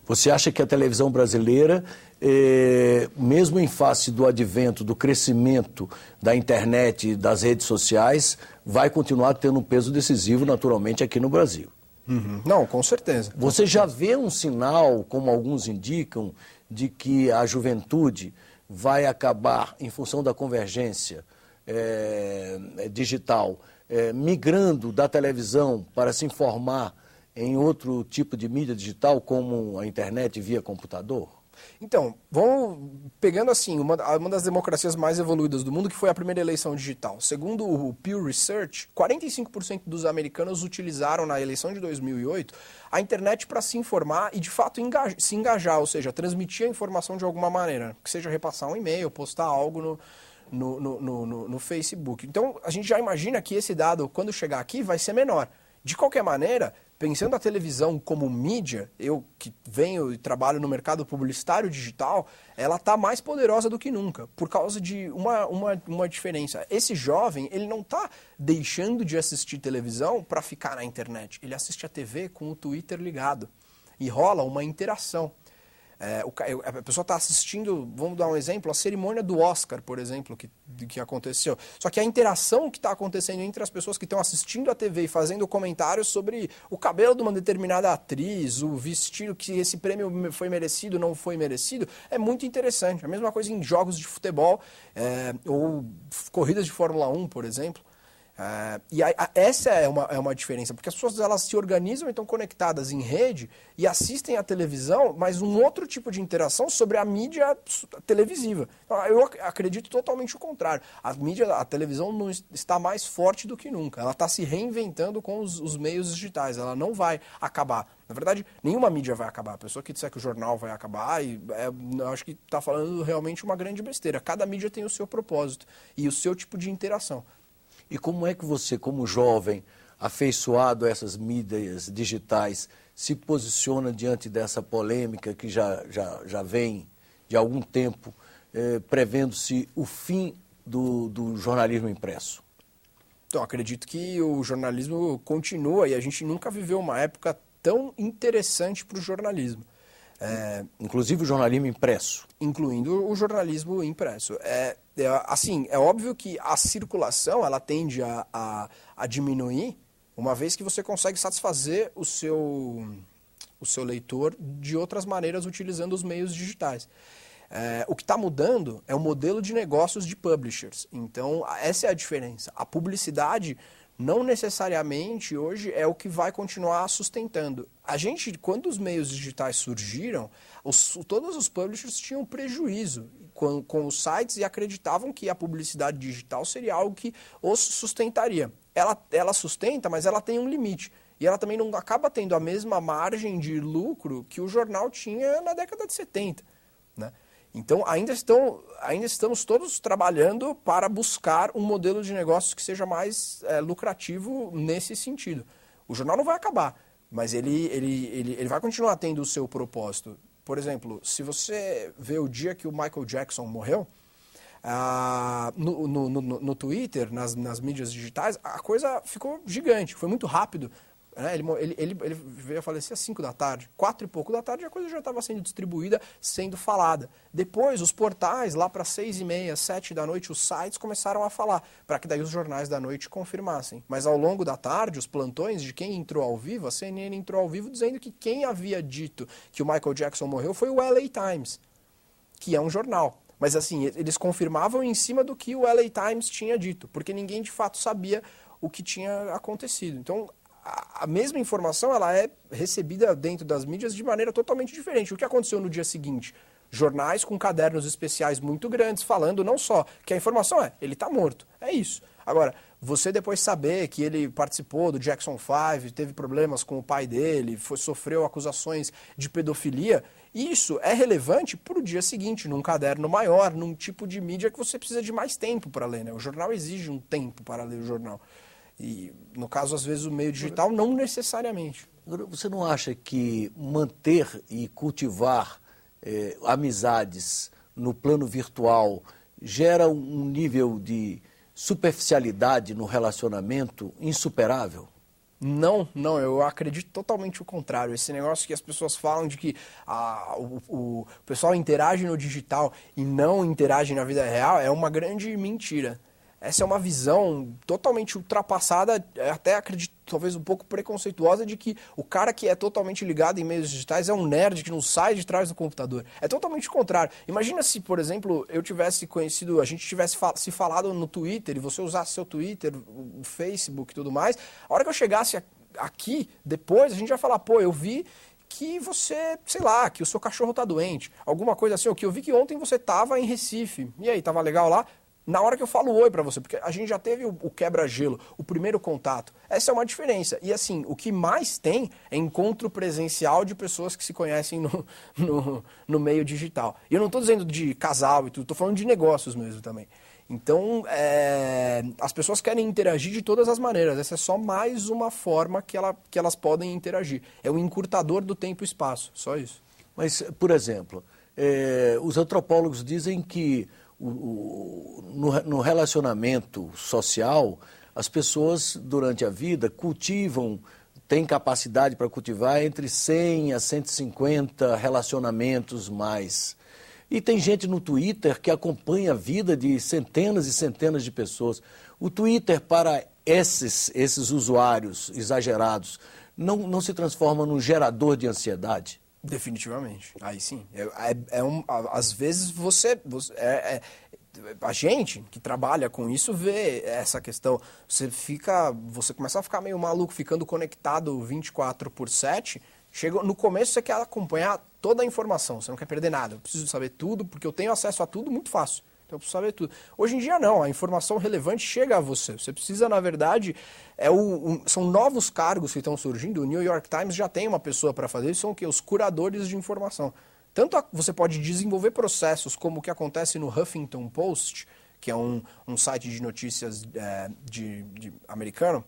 Você acha que a televisão brasileira, mesmo em face do advento, do crescimento da internet e das redes sociais, vai continuar tendo um peso decisivo, naturalmente, aqui no Brasil? Uhum. Não, com certeza. Você já vê um sinal, como alguns indicam, de que a juventude vai acabar, em função da convergência digital, migrando da televisão para se informar em outro tipo de mídia digital, como a internet via computador? Então, vamos pegando assim, uma das democracias mais evoluídas do mundo, que foi a primeira eleição digital. Segundo o Pew Research, 45% dos americanos utilizaram na eleição de 2008 a internet para se informar e, de fato, se engajar, ou seja, transmitir a informação de alguma maneira, que seja repassar um e-mail, postar algo no Facebook. Então, a gente já imagina que esse dado, quando chegar aqui, vai ser menor. De qualquer maneira, pensando a televisão como mídia, eu que venho e trabalho no mercado publicitário digital, ela está mais poderosa do que nunca, por causa de uma diferença. Esse jovem, ele não está deixando de assistir televisão para ficar na internet. Ele assiste a TV com o Twitter ligado e rola uma interação. A pessoa está assistindo, vamos dar um exemplo, a cerimônia do Oscar, por exemplo, que aconteceu. Só que a interação que está acontecendo entre as pessoas que estão assistindo a TV e fazendo comentários sobre o cabelo de uma determinada atriz, o vestido, que esse prêmio foi merecido, não foi merecido, é muito interessante. A mesma coisa em jogos de futebol ou corridas de Fórmula 1, por exemplo. Essa é uma diferença, porque as pessoas elas se organizam e estão conectadas em rede e assistem à televisão, mas um outro tipo de interação sobre a mídia televisiva. Eu acredito totalmente o contrário. A televisão não está mais forte do que nunca. Ela está se reinventando com os meios digitais. Ela não vai acabar. Na verdade, nenhuma mídia vai acabar. A pessoa que disser que o jornal vai acabar, eu acho que está falando realmente uma grande besteira. Cada mídia tem o seu propósito e o seu tipo de interação. E como é que você, como jovem, afeiçoado a essas mídias digitais, se posiciona diante dessa polêmica que já vem de algum tempo, prevendo-se o fim do jornalismo impresso? Então, acredito que o jornalismo continua e a gente nunca viveu uma época tão interessante para o jornalismo. Inclusive o jornalismo impresso. Incluindo o jornalismo impresso. Assim, é óbvio que a circulação ela tende a diminuir, uma vez que você consegue satisfazer o seu leitor de outras maneiras utilizando os meios digitais. O que está mudando é o modelo de negócios de publishers. Então, essa é a diferença. A publicidade não necessariamente hoje é o que vai continuar sustentando. Quando os meios digitais surgiram, todos os publishers tinham prejuízo com os sites e acreditavam que a publicidade digital seria algo que os sustentaria. Ela sustenta, mas ela tem um limite. E ela também não acaba tendo a mesma margem de lucro que o jornal tinha na década de 70, né? Então, ainda estamos todos trabalhando para buscar um modelo de negócios que seja mais lucrativo nesse sentido. O jornal não vai acabar, mas ele vai continuar tendo o seu propósito. Por exemplo, se você vê o dia que o Michael Jackson morreu, no Twitter, nas mídias digitais, a coisa ficou gigante, foi muito rápido. Ele veio a falecer às 5 da tarde, 4 e pouco da tarde, a coisa já estava sendo distribuída, sendo falada. Depois, os portais, lá para 6h30, 7 da noite, os sites começaram a falar, para que daí os jornais da noite confirmassem. Mas ao longo da tarde, os plantões de quem entrou ao vivo, a CNN entrou ao vivo dizendo que quem havia dito que o Michael Jackson morreu foi o LA Times, que é um jornal. Mas assim, eles confirmavam em cima do que o LA Times tinha dito, porque ninguém de fato sabia o que tinha acontecido. Então, a mesma informação ela é recebida dentro das mídias de maneira totalmente diferente. O que aconteceu no dia seguinte? Jornais com cadernos especiais muito grandes falando não só que a informação ele está morto, é isso. Agora, você depois saber que ele participou do Jackson 5, teve problemas com o pai dele, sofreu acusações de pedofilia, isso é relevante para o dia seguinte, num caderno maior, num tipo de mídia que você precisa de mais tempo para ler, né? O jornal exige um tempo para ler o jornal. E, no caso, às vezes, o meio digital, não necessariamente. Você não acha que manter e cultivar amizades no plano virtual gera um nível de superficialidade no relacionamento insuperável? Não, eu acredito totalmente o contrário. Esse negócio que as pessoas falam de que o pessoal interage no digital e não interage na vida real é uma grande mentira. Essa é uma visão totalmente ultrapassada, até acredito talvez um pouco preconceituosa, de que o cara que é totalmente ligado em meios digitais é um nerd que não sai de trás do computador. É totalmente o contrário. Imagina se, por exemplo, eu tivesse conhecido, a gente tivesse se falado no Twitter e você usasse seu Twitter, o Facebook e tudo mais. A hora que eu chegasse aqui, depois, a gente vai falar, pô, eu vi que você, sei lá, que o seu cachorro tá doente. Alguma coisa assim, ou que eu vi que ontem você tava em Recife. E aí, tava legal lá? Na hora que eu falo oi pra você, porque a gente já teve o quebra-gelo, o primeiro contato. Essa é uma diferença. E assim, o que mais tem é encontro presencial de pessoas que se conhecem no meio digital. E eu não estou dizendo de casal e tudo, estou falando de negócios mesmo também. Então, as pessoas querem interagir de todas as maneiras. Essa é só mais uma forma que elas podem interagir. É o encurtador do tempo e espaço, só isso. Mas, por exemplo, os antropólogos dizem que no relacionamento social, as pessoas durante a vida têm capacidade para cultivar entre 100 a 150 relacionamentos mais. E tem gente no Twitter que acompanha a vida de centenas e centenas de pessoas. O Twitter, para esses usuários exagerados, não se transforma num gerador de ansiedade? Definitivamente. Aí sim. Às vezes a gente que trabalha com isso vê essa questão. Você começa a ficar meio maluco, ficando conectado 24/7. No começo você quer acompanhar toda a informação, você não quer perder nada. Eu preciso saber tudo, porque eu tenho acesso a tudo muito fácil. Então eu preciso saber tudo. Hoje em dia não, a informação relevante chega a você. Você precisa, na verdade, são novos cargos que estão surgindo. O New York Times já tem uma pessoa para fazer isso, são o quê? Os curadores de informação. Tanto você pode desenvolver processos como o que acontece no Huffington Post, que é um site de notícias americano,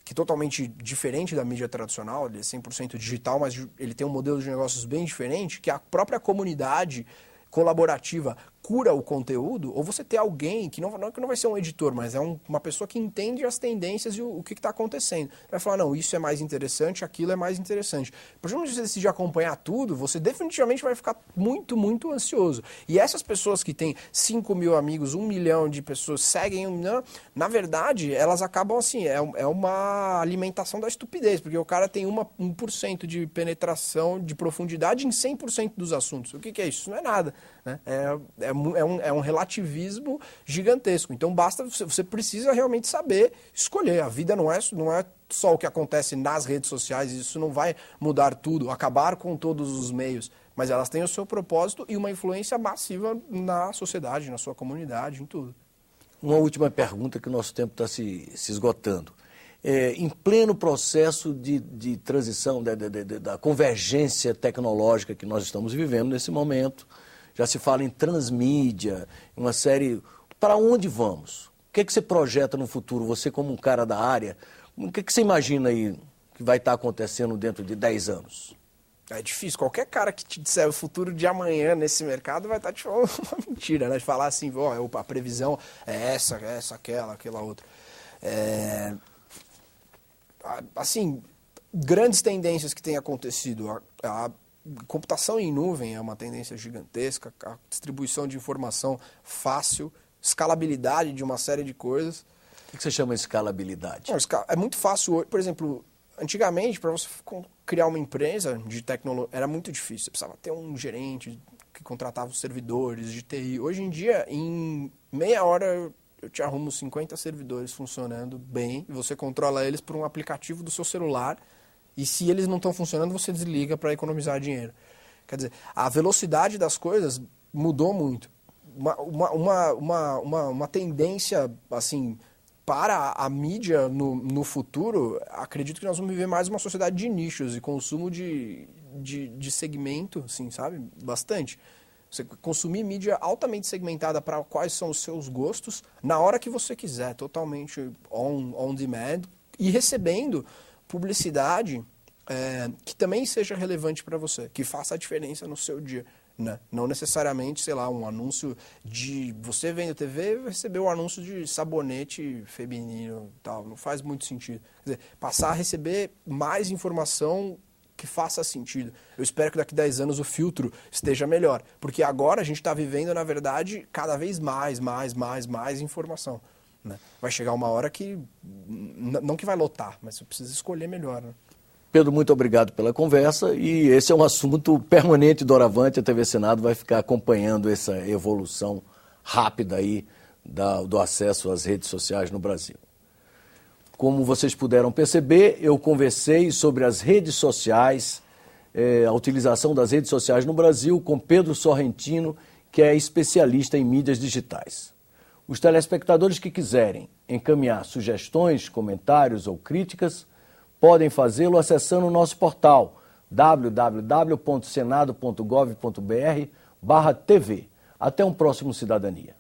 que é totalmente diferente da mídia tradicional, ele é 100% digital, mas ele tem um modelo de negócios bem diferente, que a própria comunidade colaborativa cura o conteúdo, ou você ter alguém que não vai ser um editor, mas é uma pessoa que entende as tendências e o que está acontecendo. Vai falar, não, isso é mais interessante, aquilo é mais interessante. Por exemplo, se você decidir acompanhar tudo, você definitivamente vai ficar muito, muito ansioso. E essas pessoas que têm 5 mil amigos, 1 milhão de pessoas seguem, na verdade, elas acabam assim, é uma alimentação da estupidez, porque o cara tem 1% de penetração, de profundidade em 100% dos assuntos. O que é isso? Isso não é nada. Né? É um relativismo gigantesco. Então você precisa realmente saber escolher. A vida não é só o que acontece nas redes sociais, isso não vai mudar tudo, acabar com todos os meios, mas elas têm o seu propósito e uma influência massiva na sociedade, na sua comunidade, em tudo. Uma última pergunta, que o nosso tempo está se esgotando. Em pleno processo de transição, da convergência tecnológica que nós estamos vivendo nesse momento, já se fala em transmídia, uma série... Para onde vamos? O que você projeta no futuro? Você como um cara da área, o que você imagina aí que vai estar acontecendo dentro de 10 anos? É difícil. Qualquer cara que te disser o futuro de amanhã nesse mercado vai estar te falando uma mentira, né? De falar assim, a previsão é essa, aquela outra. Assim, grandes tendências que têm acontecido. A computação em nuvem é uma tendência gigantesca, a distribuição de informação fácil, escalabilidade de uma série de coisas. O que você chama de escalabilidade? É muito fácil. Por exemplo, antigamente, para você criar uma empresa de tecnologia, era muito difícil. Você precisava ter um gerente que contratava os servidores de TI. Hoje em dia, em meia hora, eu te arrumo 50 servidores funcionando bem, e você controla eles por um aplicativo do seu celular, e se eles não estão funcionando, você desliga para economizar dinheiro. Quer dizer, a velocidade das coisas mudou muito. Uma tendência, assim, para a mídia no futuro, acredito que nós vamos viver mais uma sociedade de nichos e consumo de segmento, assim, sabe? Bastante. Você consumir mídia altamente segmentada para quais são os seus gostos, na hora que você quiser, totalmente on demand, e recebendo publicidade que também seja relevante para você, que faça a diferença no seu dia. Né? Não necessariamente, sei lá, um anúncio de... Você vendo TV e receber um anúncio de sabonete feminino e tal. Não faz muito sentido. Quer dizer, passar a receber mais informação que faça sentido. Eu espero que daqui a 10 anos o filtro esteja melhor. Porque agora a gente está vivendo, na verdade, cada vez mais informação. Né? Vai chegar uma hora que... Não que vai lotar, mas você precisa escolher melhor, né? Pedro, muito obrigado pela conversa, e esse é um assunto permanente do Doravante. A TV Senado vai ficar acompanhando essa evolução rápida aí do acesso às redes sociais no Brasil. Como vocês puderam perceber, eu conversei sobre as redes sociais, a utilização das redes sociais no Brasil com Pedro Sorrentino, que é especialista em mídias digitais. Os telespectadores que quiserem encaminhar sugestões, comentários ou críticas, podem fazê-lo acessando o nosso portal www.senado.gov.br/TV. Até um próximo Cidadania.